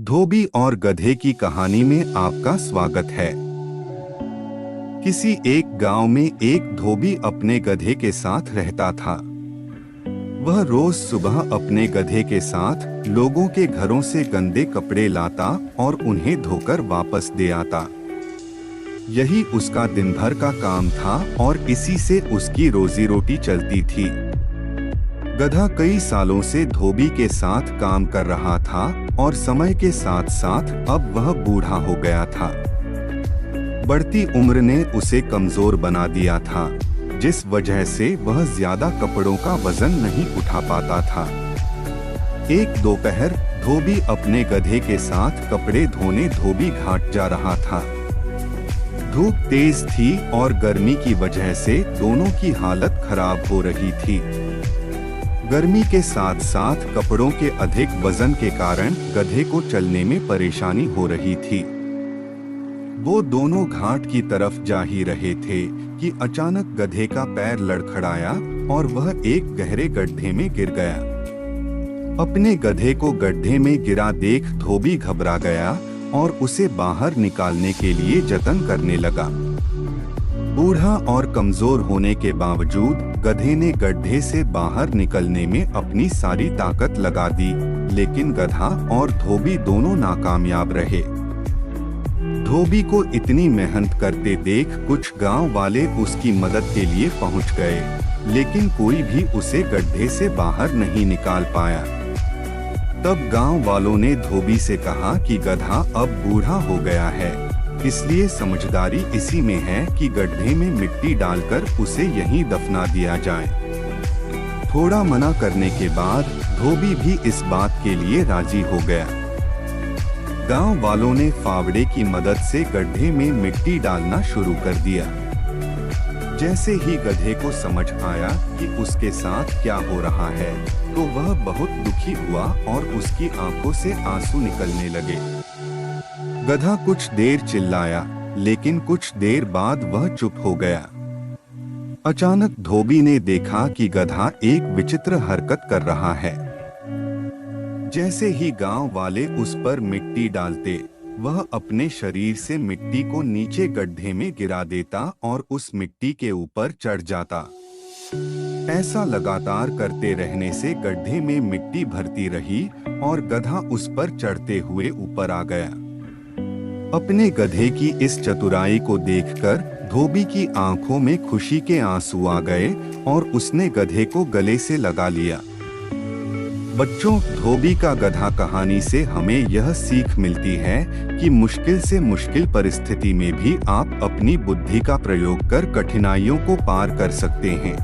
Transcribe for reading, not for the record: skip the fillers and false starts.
धोबी और गधे की कहानी में आपका स्वागत है। किसी एक गांव में एक धोबी अपने गधे के साथ रहता था। वह रोज सुबह अपने गधे के साथ लोगों के घरों से गंदे कपड़े लाता और उन्हें धोकर वापस दे आता। यही उसका दिन भर का काम था और इसी से उसकी रोजी रोटी चलती थी। गधा कई सालों से धोबी के साथ काम कर रहा था और समय के साथ साथ अब वह बूढ़ा हो गया था। बढ़ती उम्र ने उसे कमजोर बना दिया था, जिस वजह से वह ज्यादा कपड़ों का वजन नहीं उठा पाता था। एक दोपहर धोबी अपने गधे के साथ कपड़े धोने धोबी घाट जा रहा था। धूप तेज थी और गर्मी की वजह से दोनों की हालत खराब हो रही थी। गर्मी के साथ साथ कपड़ों के अधिक वजन के कारण गधे को चलने में परेशानी हो रही थी। वो दोनों घाट की तरफ जा ही रहे थे कि अचानक गधे का पैर लड़खड़ाया और वह एक गहरे गड्ढे में गिर गया। अपने गधे को गड्ढे में गिरा देख धोबी घबरा गया और उसे बाहर निकालने के लिए जतन करने लगा। बूढ़ा और कमजोर होने के बावजूद गधे ने गड्ढे से बाहर निकलने में अपनी सारी ताकत लगा दी, लेकिन गधा और धोबी दोनों नाकामयाब रहे। धोबी को इतनी मेहनत करते देख कुछ गांव वाले उसकी मदद के लिए पहुंच गए, लेकिन कोई भी उसे गड्ढे से बाहर नहीं निकाल पाया। तब गांव वालों ने धोबी से कहा कि गधा अब बूढ़ा हो गया है, इसलिए समझदारी इसी में है कि गड्ढे में मिट्टी डालकर उसे यहीं दफना दिया जाए। थोड़ा मना करने के बाद धोबी भी इस बात के लिए राजी हो गया। गांव वालों ने फावड़े की मदद से गड्ढे में मिट्टी डालना शुरू कर दिया। जैसे ही गधे को समझ आया कि उसके साथ क्या हो रहा है, तो वह बहुत दुखी हुआ और उसकी आंखों से आंसू निकलने लगे। गधा कुछ देर चिल्लाया, लेकिन कुछ देर बाद वह चुप हो गया। अचानक धोबी ने देखा कि गधा एक विचित्र हरकत कर रहा है। जैसे ही गांव वाले उस पर मिट्टी डालते, वह अपने शरीर से मिट्टी को नीचे गड्ढे में गिरा देता और उस मिट्टी के ऊपर चढ़ जाता। ऐसा लगातार करते रहने से गड्ढे में मिट्टी भरती रही और गधा उस पर चढ़ते हुए ऊपर आ गया। अपने गधे की इस चतुराई को देखकर धोबी की आंखों में खुशी के आंसू आ गए और उसने गधे को गले से लगा लिया। बच्चों, धोबी का गधा कहानी से हमें यह सीख मिलती है कि मुश्किल से मुश्किल परिस्थिति में भी आप अपनी बुद्धि का प्रयोग कर कठिनाइयों को पार कर सकते हैं।